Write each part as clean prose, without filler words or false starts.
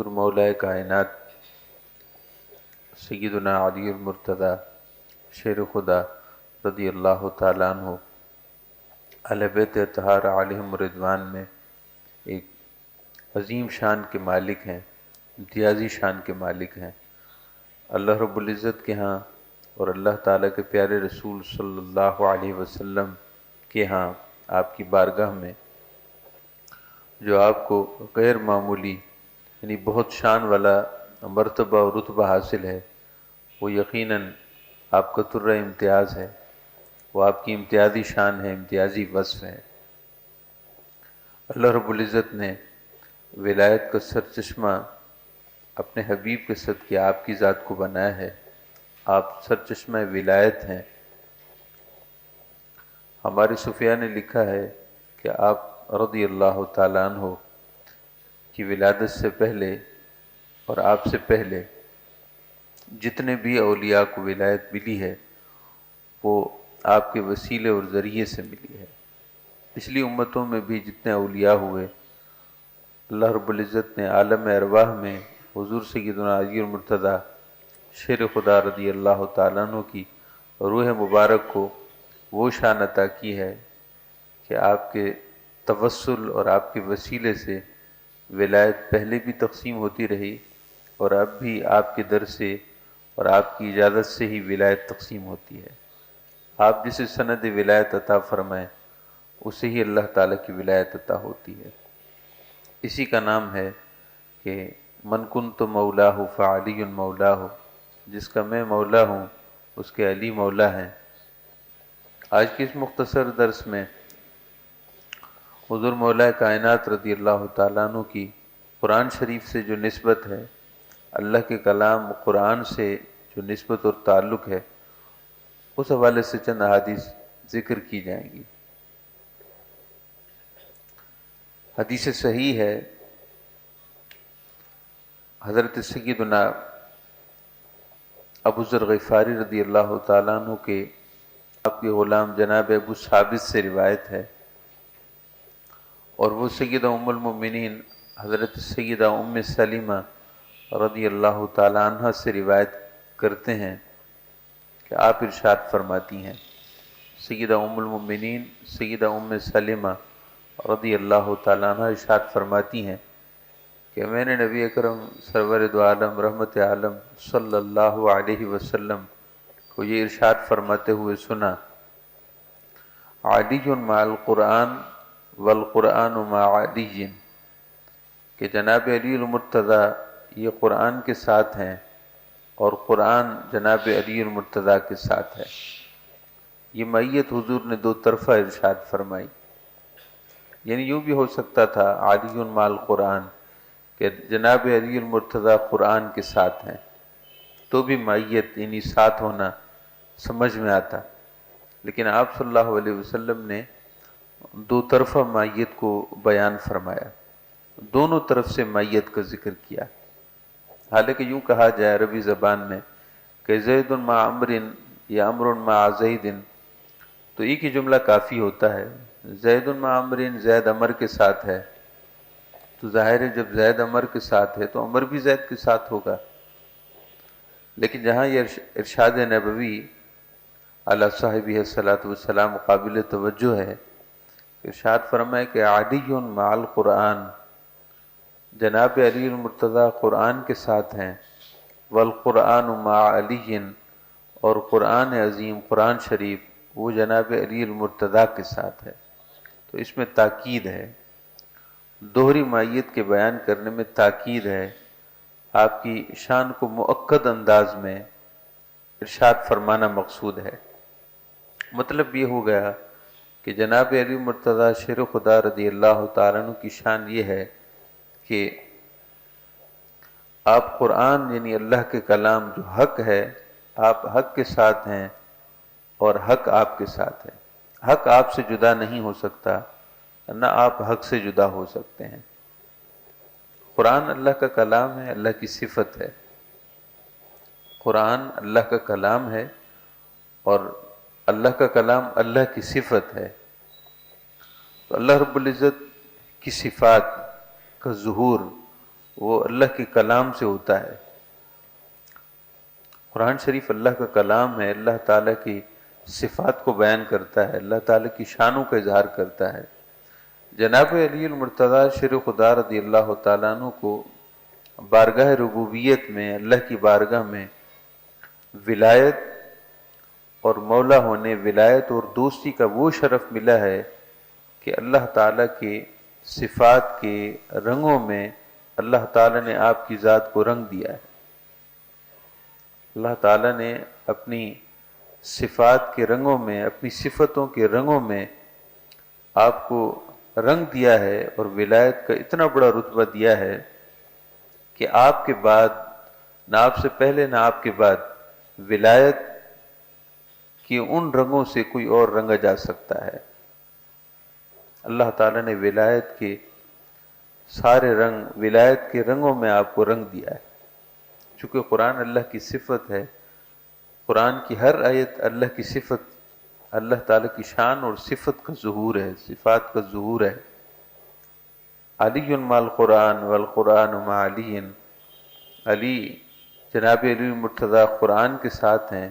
حضور مولا کائنات سیدنا علی المرتضیٰ شیر خدا رضی اللہ تعالیٰ عنہ اہل بیت اطہار علیہم رضوان میں ایک عظیم شان کے مالک ہیں، امتیازی شان کے مالک ہیں۔ اللہ رب العزت کے ہاں اور اللہ تعالیٰ کے پیارے رسول صلی اللہ علیہ وسلم کے ہاں، آپ کی بارگاہ میں جو آپ کو غیر معمولی یعنی بہت شان والا مرتبہ اور رتبہ حاصل ہے، وہ یقیناً آپ کا طرہ امتیاز ہے، وہ آپ کی امتیازی شان ہے، امتیازی وصف ہے۔ اللہ رب العزت نے ولایت کا سرچشمہ اپنے حبیب کے صدقے آپ کی ذات کو بنایا ہے۔ آپ سرچشمہ ولایت ہیں۔ ہمارے صوفیاء نے لکھا ہے کہ آپ رضی اللہ تعالیٰ عنہ کی ولادت سے پہلے اور آپ سے پہلے جتنے بھی اولیاء کو ولایت ملی ہے وہ آپ کے وسیلے اور ذریعے سے ملی ہے۔ پچھلی امتوں میں بھی جتنے اولیاء ہوئے، اللہ رب العزت نے عالم ارواح میں حضور سیدنا علی المرتضیٰ شیر خدا رضی اللہ تعالیٰ عنہ کی روح مبارک کو وہ شان عطا کی ہے کہ آپ کے توسل اور آپ کے وسیلے سے ولایت پہلے بھی تقسیم ہوتی رہی اور اب بھی آپ کے در سے اور آپ کی اجازت سے ہی ولایت تقسیم ہوتی ہے۔ آپ جسے سند ولایت عطا فرمائیں اسے ہی اللہ تعالیٰ کی ولایت عطا ہوتی ہے۔ اسی کا نام ہے کہ من کنت مولاہ فعلی مولاہ، جس کا میں مولا ہوں اس کے علی مولا ہیں۔ آج کے اس مختصر درس میں حضور مولا کائنات رضی اللہ تعالیٰ عنہ کی قرآن شریف سے جو نسبت ہے، اللہ کے کلام قرآن سے جو نسبت اور تعلق ہے، اس حوالے سے چند احادیث ذکر کی جائیں گی۔ حدیث صحیح ہے، حضرت سیدنا ابو ذر غفاری رضی اللہ تعالیٰ عنہ کے آپ کے غلام جناب ابو ثابت سے روایت ہے، اور وہ سیدہ ام المؤمنین حضرت سیدہ ام سلمہ رضی اللہ تعالیٰ عنہ سے روایت کرتے ہیں کہ آپ ارشاد فرماتی ہیں، سیدہ ام المؤمنین سیدہ ام سلمہ رضی اللہ تعالیٰ عنہ ارشاد فرماتی ہیں کہ میں نے نبی اکرم سرور دو عالم رحمت عالم صلی اللہ علیہ وسلم کو یہ ارشاد فرماتے ہوئے سنا، علی مع القرآن والقرآن مع علی، کہ جناب علی المرتضیٰ یہ قرآن کے ساتھ ہیں اور قرآن جناب علی المرتضیٰ کے ساتھ ہے۔ یہ معیت حضور نے دو طرفہ ارشاد فرمائی، یعنی یوں بھی ہو سکتا تھا علی مع القرآن کہ جناب علی المرتضیٰ قرآن کے ساتھ ہیں، تو بھی معیت یعنی ساتھ ہونا سمجھ میں آتا، لیکن آپ صلی اللہ علیہ وسلم نے دو طرفہ معیت کو بیان فرمایا، دونوں طرف سے معیت کا ذکر کیا۔ حالانکہ یوں کہا جائے عربی زبان میں کہ زید مع عمر یا امر مع زید، تو ایک ہی جملہ کافی ہوتا ہے۔ زید مع عمر، زید عمر کے ساتھ ہے، تو ظاہر ہے جب زید عمر کے ساتھ ہے تو عمر بھی زید کے ساتھ ہوگا۔ لیکن جہاں یہ ارشاد نبوی علی صاحبہ الصلاۃ والسلام قابل توجہ ہے، ارشاد فرمائے کہ علی مع القرآن، جناب علی المرتضیٰ قرآن کے ساتھ ہیں، والقرآن مع علی، اور قرآن عظیم قرآن شریف وہ جناب علی المرتضیٰ کے ساتھ ہے۔ تو اس میں تاکید ہے، دوہری معیت کے بیان کرنے میں تاکید ہے، آپ کی شان کو مؤکد انداز میں ارشاد فرمانا مقصود ہے۔ مطلب یہ ہو گیا کہ جناب علی مرتضیٰ شیر خدا رضی اللہ تعالیٰ عنہ کی شان یہ ہے کہ آپ قرآن یعنی اللہ کے کلام جو حق ہے، آپ حق کے ساتھ ہیں اور حق آپ کے ساتھ ہے۔ حق آپ سے جدا نہیں ہو سکتا، نہ آپ حق سے جدا ہو سکتے ہیں۔ قرآن اللہ کا کلام ہے، اللہ کی صفت ہے۔ قرآن اللہ کا کلام ہے اور اللہ کا کلام اللہ کی صفت ہے۔ تو اللہ رب العزت کی صفات کا ظہور وہ اللہ کے کلام سے ہوتا ہے۔ قرآن شریف اللہ کا کلام ہے، اللہ تعالیٰ کی صفات کو بیان کرتا ہے، اللہ تعالیٰ کی شانوں کا اظہار کرتا ہے۔ جناب علی المرتضیٰ شیر خدا رضی اللہ تعالیٰ عنہ کو بارگاہ ربوبیت میں، اللہ کی بارگاہ میں ولایت اور مولا ہونے، ولایت اور دوستی کا وہ شرف ملا ہے کہ اللہ تعالیٰ کے صفات کے رنگوں میں اللہ تعالیٰ نے آپ کی ذات کو رنگ دیا ہے۔ اللہ تعالیٰ نے اپنی صفات کے رنگوں میں، اپنی صفتوں کے رنگوں میں آپ کو رنگ دیا ہے اور ولایت کا اتنا بڑا رتبہ دیا ہے کہ آپ کے بعد، نہ آپ سے پہلے نہ آپ کے بعد، ولایت کے ان رنگوں سے کوئی اور رنگا جا سکتا ہے۔ اللہ تعالیٰ نے ولایت کے سارے رنگ، ولایت کے رنگوں میں آپ کو رنگ دیا ہے۔ چونکہ قرآن اللہ کی صفت ہے، قرآن کی ہر آیت اللہ کی صفت، اللہ تعالیٰ کی شان اور صفت کا ظہور ہے، صفات کا ظہور ہے۔ علی مع القرآن والقرآن مع علی، علی جناب علی المرتضیٰ قرآن کے ساتھ ہیں،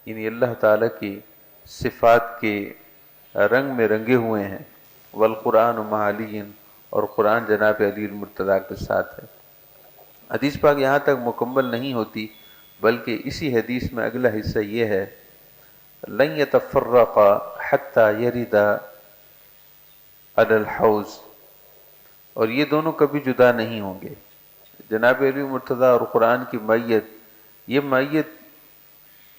یعنی اللہ تعالیٰ کی صفات کے رنگ میں رنگے ہوئے ہیں۔ والقرآن مع علی، اور قرآن جناب علی المرتضیٰ کے ساتھ ہے۔ حدیث پاک یہاں تک مکمل نہیں ہوتی، بلکہ اسی حدیث میں اگلا حصہ یہ ہے، لن يتفرقا حتى يردا على الحوض، اور یہ دونوں کبھی جدا نہیں ہوں گے۔ جناب علی مرتضیٰ اور قرآن کی معیت، یہ معیت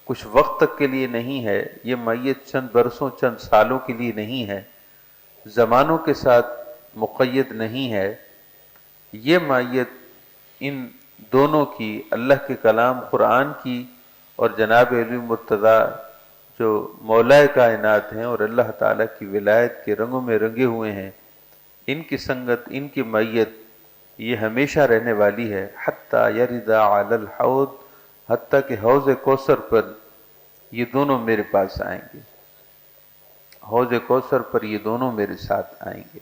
کچھ وقت تک کے لیے نہیں ہے، یہ معیت چند برسوں، چند سالوں کے لیے نہیں ہے، زمانوں کے ساتھ مقید نہیں ہے۔ یہ معیت ان دونوں کی، اللہ کے کلام قرآن کی اور جناب علی مرتضیٰ جو مولائے کائنات ہیں اور اللہ تعالیٰ کی ولایت کے رنگوں میں رنگے ہوئے ہیں، ان کی سنگت، ان کی معیت یہ ہمیشہ رہنے والی ہے۔ حتیٰ یردا علی الحوض، حتیٰ کہ حوض کوثر پر یہ دونوں میرے پاس آئیں گے، حوض کوثر پر یہ دونوں میرے ساتھ آئیں گے۔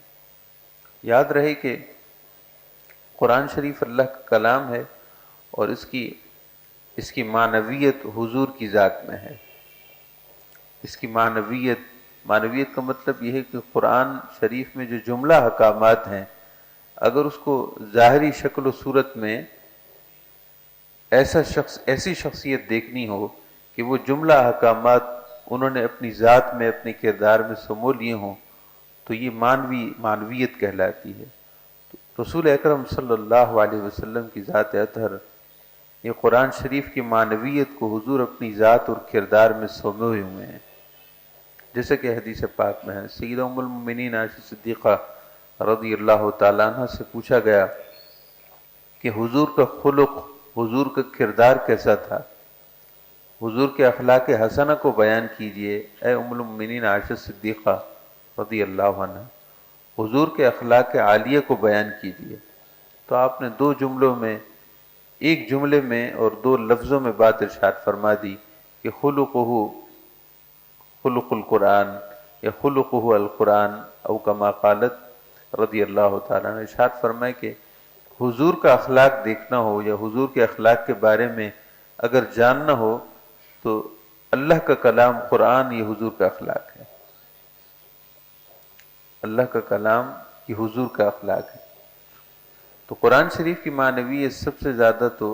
یاد رہے کہ قرآن شریف اللہ کا کلام ہے اور اس کی معنویت حضور کی ذات میں ہے۔ اس کی معنویت کا مطلب یہ ہے کہ قرآن شریف میں جو جملہ احکامات ہیں، اگر اس کو ظاہری شکل و صورت میں ایسی شخصیت دیکھنی ہو کہ وہ جملہ احکامات انہوں نے اپنی ذات میں، اپنے کردار میں سمو لیے ہوں، تو یہ معنویت کہلاتی ہے۔ رسول اکرم صلی اللہ علیہ وسلم کی ذات اطہر، یہ قرآن شریف کی معنویت کو حضور اپنی ذات اور کردار میں سموئے ہوئے ہیں۔ جیسے کہ حدیث پاک میں ہے، سیدہ ام المؤمنین عائشہ صدیقہ رضی اللہ تعالیٰ عنہ سے پوچھا گیا کہ حضور کا خلق، حضور کا کردار کیسا تھا، حضور کے اخلاق حسنہ کو بیان کیجئے اے ام المؤمنین عائشہ صدیقہ رضی اللہ عنہ، حضور کے اخلاق عالیہ کو بیان کیجئے۔ تو آپ نے دو جملوں میں، ایک جملے میں اور دو لفظوں میں بات ارشاد فرما دی کہ خلقہ خلق القرآن، یا خلقہ القرآن، او کما قالت رضی اللہ تعالیٰ نے ارشاد فرمائے کہ حضور کا اخلاق دیکھنا ہو یا حضور کے اخلاق کے بارے میں اگر جاننا ہو تو اللہ کا کلام قرآن یہ حضور کا اخلاق ہے، اللہ کا کلام یہ حضور کا اخلاق ہے۔ تو قرآن شریف کی معنویت سب سے زیادہ تو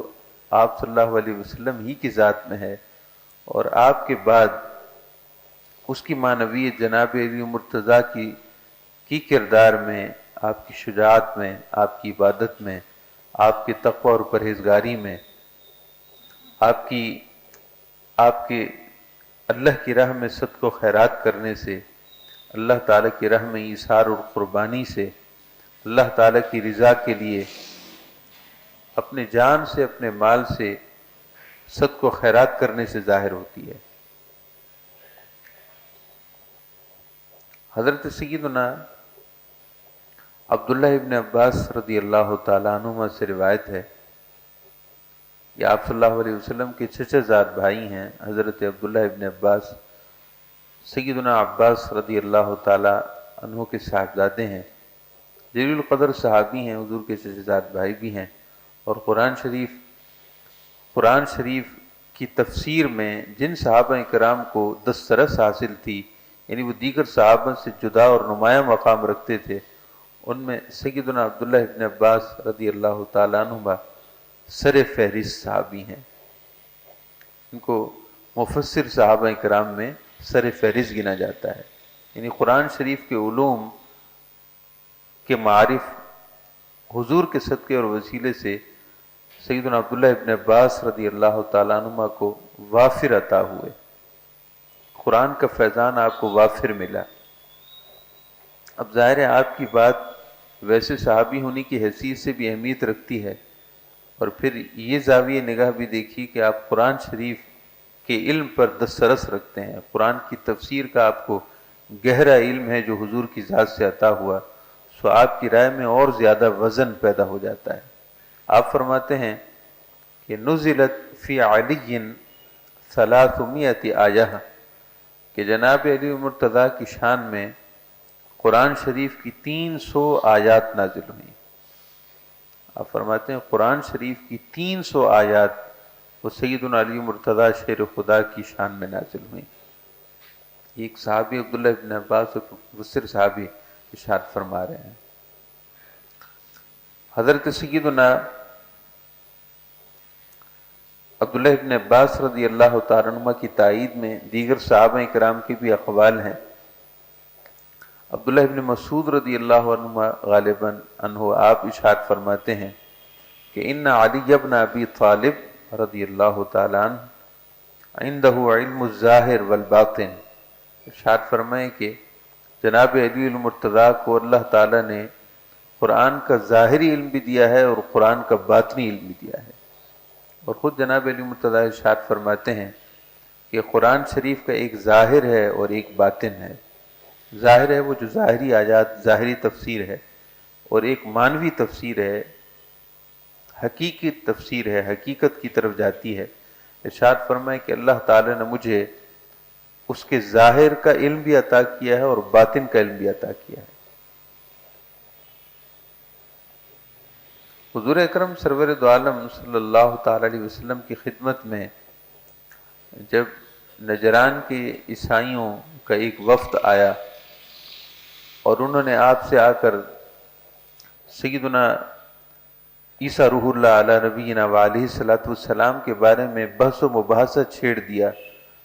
آپ صلی اللہ علیہ وسلم ہی کی ذات میں ہے، اور آپ کے بعد اس کی معنویت جناب علی مرتضیٰ کی کردار میں، آپ کی شجاعت میں، آپ کی عبادت میں، آپ کے تقوی اور پرہیزگاری میں، آپ کے اللہ کی راہ میں صدقہ و خیرات کرنے سے، اللہ تعالیٰ کی راہ میں ایثار اور قربانی سے، اللہ تعالیٰ کی رضا کے لیے اپنے جان سے، اپنے مال سے صدقہ و خیرات کرنے سے ظاہر ہوتی ہے۔ حضرت سیدنا عبداللہ ابن عباس رضی اللہ تعالیٰ عنہما سے روایت ہے، یہ آپ صلی اللہ علیہ وسلم کے چچا زاد بھائی ہیں، حضرت عبداللہ ابن عباس سیدنا عباس رضی اللہ تعالیٰ عنہ کے صاحبزادے ہیں، جلیل القدر صحابی ہیں، حضور کے چچا زاد بھائی بھی ہیں، اور قرآن شریف کی تفسیر میں جن صحابہ کرام کو دسترس حاصل تھی، یعنی وہ دیگر صحابہ سے جدا اور نمایاں مقام رکھتے تھے، ان میں سیدنا عبداللہ ابن عباس رضی اللہ تعالیٰ عنہما سر فہرست صحابی ہیں۔ ان کو مفسر صحابہ کرام میں سر فہرست گنا جاتا ہے، یعنی قرآن شریف کے علوم کے معارف حضور کے صدقے اور وسیلے سے سیدنا عبداللہ ابن عباس رضی اللہ تعالیٰ عنہما کو وافر عطا ہوئے، قرآن کا فیضان آپ کو وافر ملا۔ اب ظاہر ہے آپ کی بات ویسے صحابی ہونے کی حیثیت سے بھی اہمیت رکھتی ہے، اور پھر یہ زاویہ نگاہ بھی دیکھیے کہ آپ قرآن شریف کے علم پر دسترس رکھتے ہیں، قرآن کی تفسیر کا آپ کو گہرا علم ہے جو حضور کی ذات سے عطا ہوا، سو آپ کی رائے میں اور زیادہ وزن پیدا ہو جاتا ہے۔ آپ فرماتے ہیں کہ نزلت فی علی 300 آیہ، کہ جناب علی مرتضیٰ کی شان میں قرآن شریف کی 300 آیات نازل ہوئیں۔ آپ فرماتے ہیں قرآن شریف کی 300 آیات وہ سیدنا علی مرتضیٰ شیر خدا کی شان میں نازل ہوئیں۔ ایک صحابی عبداللہ ابن عباس اور مفسر صحابی ارشاد فرما رہے ہیں۔ حضرت سیدنا عبداللہ ابن عباس رضی اللہ تعالیٰ عنہ کی تائید میں دیگر صحابہ کرام کے بھی اقوال ہیں۔ عبداللہ ابن مسعود رضی اللہ عنہ غالباً عنہ آپ ارشاد فرماتے ہیں کہ ان علی ابن ابی طالب رضی اللہ تعالیٰ عنہ عنده علم الظاہر والباطن، ارشاد فرمائے کہ جناب علی المرتضیٰ کو اللہ تعالیٰ نے قرآن کا ظاہری علم بھی دیا ہے اور قرآن کا باطنی علم بھی دیا ہے، اور خود جناب علی المرتضیٰ ارشاد فرماتے ہیں کہ قرآن شریف کا ایک ظاہر ہے اور ایک باطن ہے۔ ظاہر ہے وہ جو ظاہری آیات، ظاہری تفسیر ہے، اور ایک معنوی تفسیر ہے، حقیقی تفسیر ہے، حقیقت کی طرف جاتی ہے۔ ارشاد فرمائے کہ اللہ تعالیٰ نے مجھے اس کے ظاہر کا علم بھی عطا کیا ہے اور باطن کا علم بھی عطا کیا ہے۔ حضور اکرم سرور دو عالم صلی اللہ تعالی علیہ وسلم کی خدمت میں جب نجران کے عیسائیوں کا ایک وفد آیا اور انہوں نے آپ سے آ کر سیدنا عیسیٰ روح اللہ علی نبینا وعلیہ الصلوۃ والسلام کے بارے میں بحث و مباحثہ چھیڑ دیا،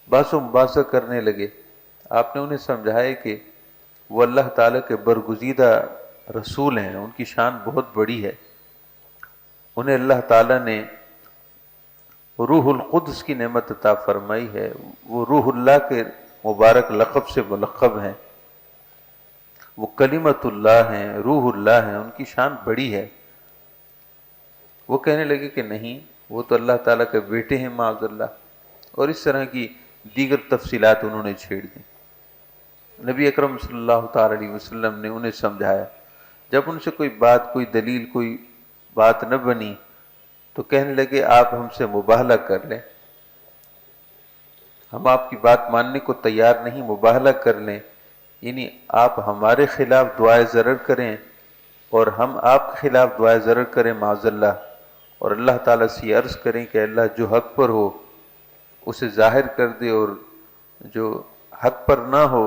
بحث و مباحثہ کرنے لگے، آپ نے انہیں سمجھایا کہ وہ اللہ تعالیٰ کے برگزیدہ رسول ہیں، ان کی شان بہت بڑی ہے، انہیں اللہ تعالیٰ نے روح القدس کی نعمت عطا فرمائی ہے، وہ روح اللہ کے مبارک لقب سے ملقب ہیں، وہ کلمت اللہ ہیں، روح اللہ ہیں، ان کی شان بڑی ہے۔ وہ کہنے لگے کہ نہیں، وہ تو اللہ تعالیٰ کے بیٹے ہیں معاذ اللہ، اور اس طرح کی دیگر تفصیلات انہوں نے چھیڑ دیں۔ نبی اکرم صلی اللہ تعالی علیہ وسلم نے انہیں سمجھایا، جب ان سے کوئی بات، کوئی دلیل، کوئی بات نہ بنی تو کہنے لگے آپ ہم سے مباہلہ کر لیں، ہم آپ کی بات ماننے کو تیار نہیں، مباہلہ کر لیں، یعنی آپ ہمارے خلاف دعائے ضرر کریں اور ہم آپ کے خلاف دعائے ضرر کریں معاذ اللہ، اور اللہ تعالیٰ سے عرض کریں کہ اللہ جو حق پر ہو اسے ظاہر کر دے، اور جو حق پر نہ ہو،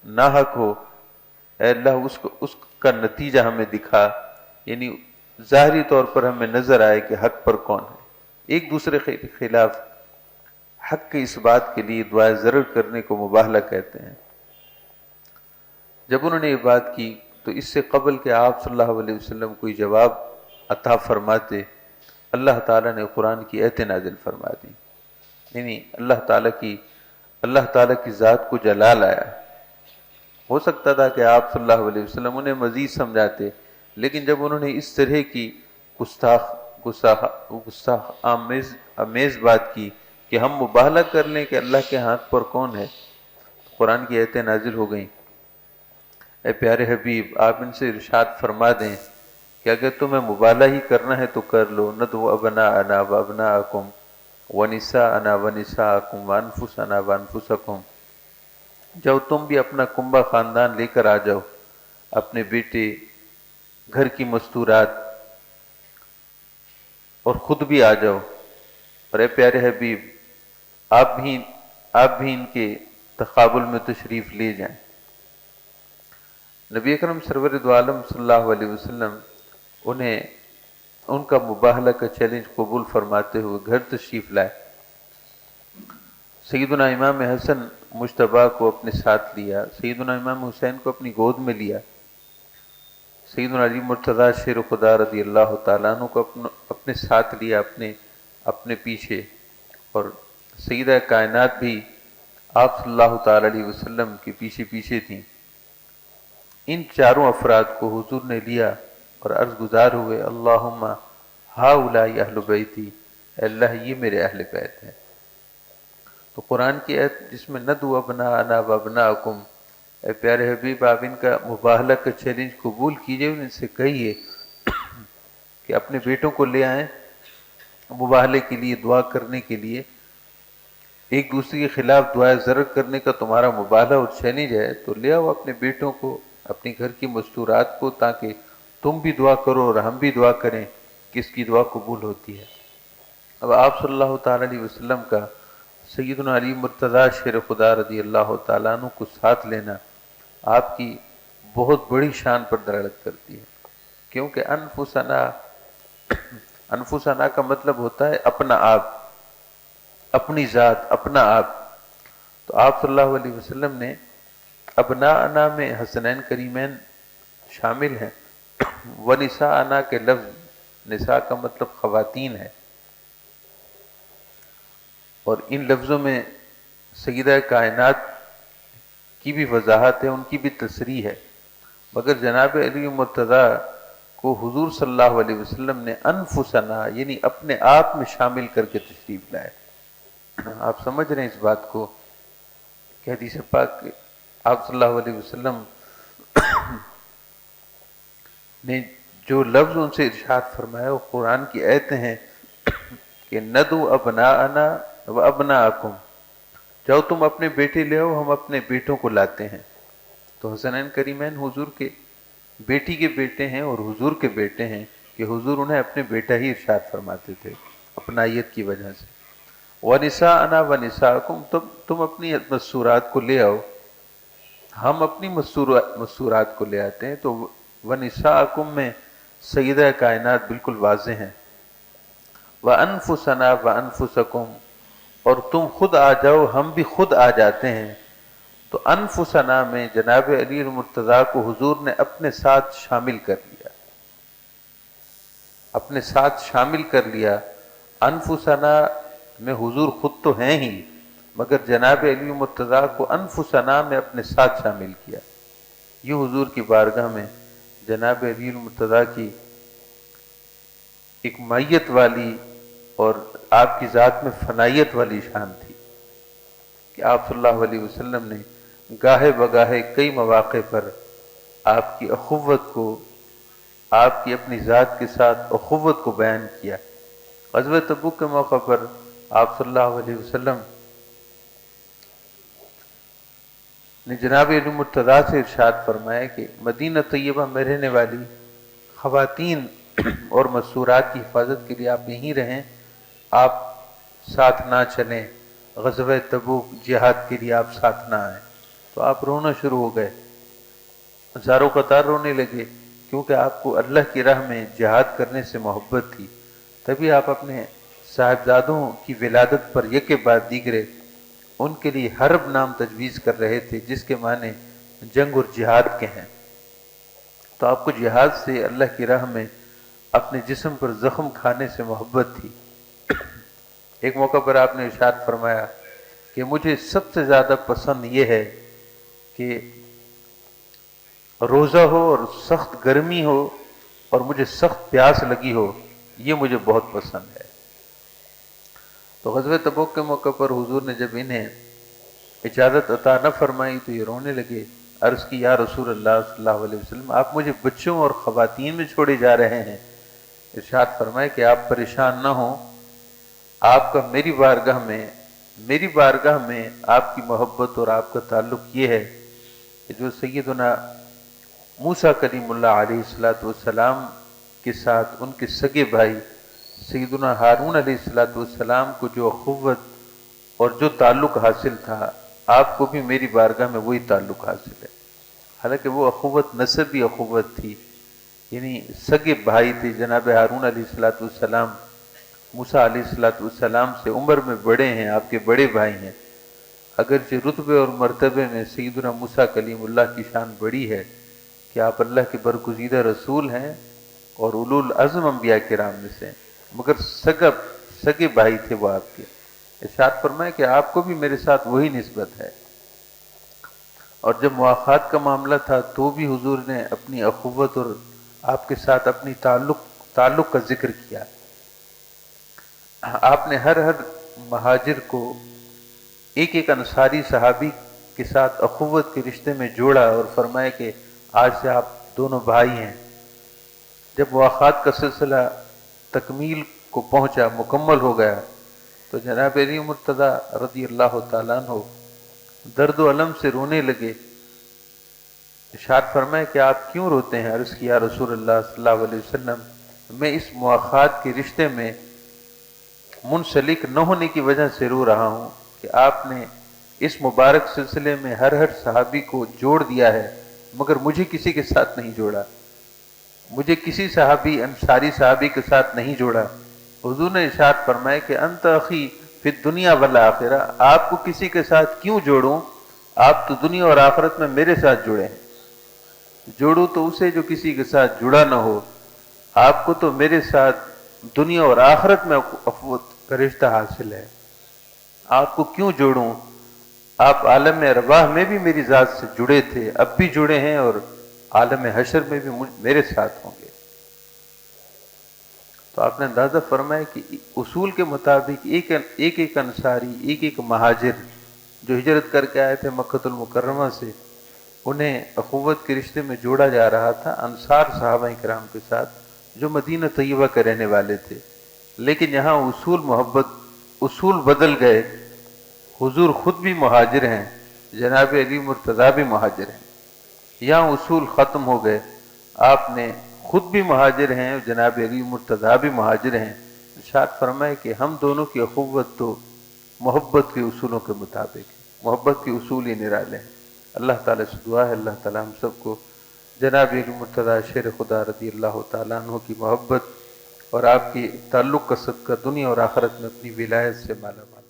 ناحق ہو، اے اللہ اس کا نتیجہ ہمیں دکھا، یعنی ظاہری طور پر ہمیں نظر آئے کہ حق پر کون ہے۔ ایک دوسرے کے خلاف حق کے اس بات کے لیے دعائے ضرر کرنے کو مباہلہ کہتے ہیں۔ جب انہوں نے یہ بات کی تو اس سے قبل کہ آپ صلی اللہ علیہ وسلم کوئی جواب عطا فرماتے، اللہ تعالیٰ نے قرآن کی آیتیں نازل فرما دی، یعنی اللہ تعالیٰ کی ذات کو جلال آیا۔ ہو سکتا تھا کہ آپ صلی اللہ علیہ وسلم انہیں مزید سمجھاتے، لیکن جب انہوں نے اس طرح کی گستاخ آمیز بات کی کہ ہم مباہلہ کر لیں کہ اللہ کے ہاتھ پر کون ہے، قرآن کی آیتیں نازل ہو گئیں۔ اے پیارے حبیب، آپ ان سے ارشاد فرما دیں کہ اگر تمہیں مباہلہ ہی کرنا ہے تو کر لو، ندعو ابناءنا وابناءکم ونساءنا ونساءکم وانفسنا وانفسکم، جاؤ تم بھی اپنا کنبہ خاندان لے کر آ جاؤ، اپنے بیٹے، گھر کی مستورات، اور خود بھی آ جاؤ، اور اے پیارے حبیب آپ بھی ان کے تقابل میں تشریف لے جائیں۔ نبی اکرم سرور دو عالم صلی اللہ علیہ وسلم انہیں ان کا مباہلہ کا چیلنج قبول فرماتے ہوئے گھر تشریف لائے۔ سیدنا امام حسن مجتبیٰ کو اپنے ساتھ لیا، سیدنا امام حسین کو اپنی گود میں لیا، سیدنا علی مرتضیٰ شیر خدا رضی اللہ تعالیٰ عنہ کو اپنے ساتھ لیا، اپنے پیچھے، اور سیدہ کائنات بھی آپ صلی اللہ تعالی علیہ وسلم کے پیچھے پیچھے تھیں۔ ان چاروں افراد کو حضور نے لیا اور عرض گزار ہوئے، اللہم ہؤلاء اہل بیتی، اے اللہ یہ میرے اہل بیت ہیں۔ تو قرآن کی آیت جس میں ندعو ابناءنا وابناءکم، اے پیارے حبیب آپ ان کا مباہلہ کا چیلنج قبول کیجئے، ان سے کہیے کہ اپنے بیٹوں کو لے آئیں مباہلے کے لیے، دعا کرنے کے لیے۔ ایک دوسرے کے خلاف دعائے ضرر کرنے کا تمہارا مباہلہ اور چیلنج ہے، تو لے آؤ اپنے بیٹوں کو، اپنے گھر کی مستورات کو، تاکہ تم بھی دعا کرو اور ہم بھی دعا کریں کہ اس کی دعا قبول ہوتی ہے۔ اب آپ صلی اللہ تعالی علیہ وسلم کا سیدنا علی مرتضیٰ شیر خدا رضی اللہ تعالیٰ عنہ کو ساتھ لینا آپ کی بہت بڑی شان پر دلالت کرتی ہے، کیونکہ انفسنا کا مطلب ہوتا ہے اپنا آپ، اپنی ذات، اپنا آپ۔ تو آپ صلی اللہ علیہ وسلم نے ابناءنا میں حسنین کریمین شامل ہیں، ونساءنا کے لفظ نساء کا مطلب خواتین ہے، اور ان لفظوں میں سیدہ کائنات کی بھی وضاحت ہے، ان کی بھی تصریح ہے، مگر جناب علی مرتضیٰ کو حضور صلی اللہ علیہ وسلم نے انفسنا یعنی اپنے آپ میں شامل کر کے تشریف لائے۔ آپ سمجھ رہے ہیں اس بات کو کہ حدیث پاک آپ صلی اللہ علیہ وسلم نے جو لفظ ان سے ارشاد فرمایا وہ قرآن کی آیتیں ہیں کہ ندعو ابناءنا وابناءکم، جاؤ تم اپنے بیٹے لے آؤ، ہم اپنے بیٹوں کو لاتے ہیں۔ تو حسنین کریمین حضور کے بیٹی کے بیٹے ہیں اور حضور کے بیٹے ہیں، کہ حضور انہیں اپنے بیٹا ہی ارشاد فرماتے تھے اپنائیت کی وجہ سے۔ وَنِسَاءَنَا وَنِسَاءَكُمْ، تم اپنی مستورات کو لے آؤ، ہم اپنی مستورات کو لے آتے ہیں۔ تو وَنِسَاءَكُمْ میں سیدہ کائنات بالکل واضح ہیں، وَأَنفُسَنَا وَأَنفُسَكُمْ، اور تم خود آ جاؤ ہم بھی خود آ جاتے ہیں۔ تو انفسنا میں جناب علی المرتضیٰ کو حضور نے اپنے ساتھ شامل کر لیا، اپنے ساتھ شامل کر لیا۔ انفسنا میں حضور خود تو ہیں ہی، مگر جناب علی المرتضیٰ کو انفسنا میں اپنے ساتھ شامل کیا۔ یہ حضور کی بارگاہ میں جناب علی المرتضیٰ کی ایک مائیت والی اور آپ کی ذات میں فنائیت والی شان تھی کہ آپ صلی اللہ علیہ وسلم نے گاہے بگاہے کئی مواقع پر آپ کی اخوت کو، آپ کی اپنی ذات کے ساتھ اخوت کو بیان کیا۔ غزوہ تبوک کے موقع پر آپ صلی اللہ علیہ وسلم نے جناب علی مرتضیٰ سے ارشاد فرمایا کہ مدینہ طیبہ میں رہنے والی خواتین اور مستورات کی حفاظت کے لیے آپ یہیں رہیں، آپ ساتھ نہ چلیں، غزوہ تبوک جہاد کے لیے آپ ساتھ نہ آئیں۔ تو آپ رونا شروع ہو گئے، زاروں قطار رونے لگے، کیونکہ آپ کو اللہ کی راہ میں جہاد کرنے سے محبت تھی۔ تبھی آپ اپنے صاحبزادوں کی ولادت پر یکے بعد دیگرے ان کے لیے حرب نام تجویز کر رہے تھے، جس کے معنی جنگ اور جہاد کے ہیں۔ تو آپ کو جہاد سے، اللہ کی راہ میں اپنے جسم پر زخم کھانے سے محبت تھی۔ ایک موقع پر آپ نے ارشاد فرمایا کہ مجھے سب سے زیادہ پسند یہ ہے کہ روزہ ہو اور سخت گرمی ہو اور مجھے سخت پیاس لگی ہو، یہ مجھے بہت پسند ہے۔ تو غزوہ تبوک کے موقع پر حضور نے جب انہیں اجازت عطا نہ فرمائی تو یہ رونے لگے، عرض کی یا رسول اللہ صلی اللہ علیہ وسلم، آپ مجھے بچوں اور خواتین میں چھوڑے جا رہے ہیں۔ ارشاد فرمائے کہ آپ پریشان نہ ہوں، آپ کا میری بارگاہ میں آپ کی محبت اور آپ کا تعلق یہ ہے کہ جو سیدنا موسیٰ کلیم اللہ علیہ الصلوۃ والسلام کے ساتھ ان کے سگے بھائی سیدنا ہارون علیہ السلام کو جو اخوت اور جو تعلق حاصل تھا، آپ کو بھی میری بارگاہ میں وہی تعلق حاصل ہے۔ حالانکہ وہ اخوت نسبی اخوت تھی، یعنی سگے بھائی تھے۔ جناب ہارون علیہ السلام موسیٰ علیہ السلام سے عمر میں بڑے ہیں، آپ کے بڑے بھائی ہیں۔ اگرچہ رتبے اور مرتبے میں سیدنا موسیٰ کلیم اللہ کی شان بڑی ہے کہ آپ اللہ کے برگزیدہ رسول ہیں اور اولو العزم انبیاء کرام میں سے ہیں، مگر سگے بھائی تھے وہ آپ کے۔ ارشاد فرمائے کہ آپ کو بھی میرے ساتھ وہی نسبت ہے۔ اور جب مواخات کا معاملہ تھا تو بھی حضور نے اپنی اخوت اور آپ کے ساتھ اپنی تعلق کا ذکر کیا۔ آپ نے ہر مہاجر کو ایک ایک انصاری صحابی کے ساتھ اخوت کے رشتے میں جوڑا اور فرمایا کہ آج سے آپ دونوں بھائی ہیں۔ جب مواخات کا سلسلہ تکمیل کو پہنچا، مکمل ہو گیا، تو جناب علی مرتضیٰ رضی اللہ تعالیٰ عنہ درد و الم سے رونے لگے۔ ارشاد فرمائے کہ آپ کیوں روتے ہیں؟ عرض کیا رسول اللہ صلی اللہ علیہ وسلم، میں اس مواخات کے رشتے میں منسلک نہ ہونے کی وجہ سے رو رہا ہوں کہ آپ نے اس مبارک سلسلے میں ہر صحابی کو جوڑ دیا ہے، مگر مجھے کسی کے ساتھ نہیں جوڑا، مجھے کسی صحابی انصاری صحابی کے ساتھ نہیں جوڑا۔ حضور نے ارشاد فرمایا کہ انت اخی فی الدنیا والآخرہ، آپ کو کسی کے ساتھ کیوں جوڑوں؟ آپ تو دنیا اور آخرت میں میرے ساتھ جڑے ہیں۔ جوڑوں تو اسے جو کسی کے ساتھ جڑا نہ ہو، آپ کو تو میرے ساتھ دنیا اور آخرت میں اخوت کا رشتہ حاصل ہے، آپ کو کیوں جوڑوں؟ آپ عالم ارواح میں بھی میری ذات سے جڑے تھے، اب بھی جڑے ہیں، اور عالم حشر میں بھی میرے ساتھ ہوں گے۔ تو آپ نے اندازہ فرمایا کہ اصول کے مطابق ایک انصاری، ایک مہاجر جو ہجرت کر کے آئے تھے مکۃ المکرمہ سے، انہیں اخوت کے رشتے میں جوڑا جا رہا تھا انصار صحابہ کرام کے ساتھ جو مدینہ طیبہ کے رہنے والے تھے۔ لیکن یہاں اصول بدل گئے۔ حضور خود بھی مہاجر ہیں، جناب علی مرتضیٰ بھی مہاجر ہیں، یہاں اصول ختم ہو گئے۔ آپ نے خود بھی مہاجر ہیں اور جناب علی مرتضیٰ بھی مہاجر ہیں۔ ارشاد فرمائے کہ ہم دونوں کی اخوت تو محبت کے اصولوں کے مطابق ہے، محبت کے اصول ہی نرالے ہیں۔ اللہ تعالیٰ سے دعا ہے اللہ تعالیٰ ہم سب کو جناب علی مرتضیٰ شیر خدا رضی اللہ تعالیٰ عنہ کی محبت اور آپ کی تعلق کا صدقہ دنیا اور آخرت میں اپنی ولایت سے مالا مال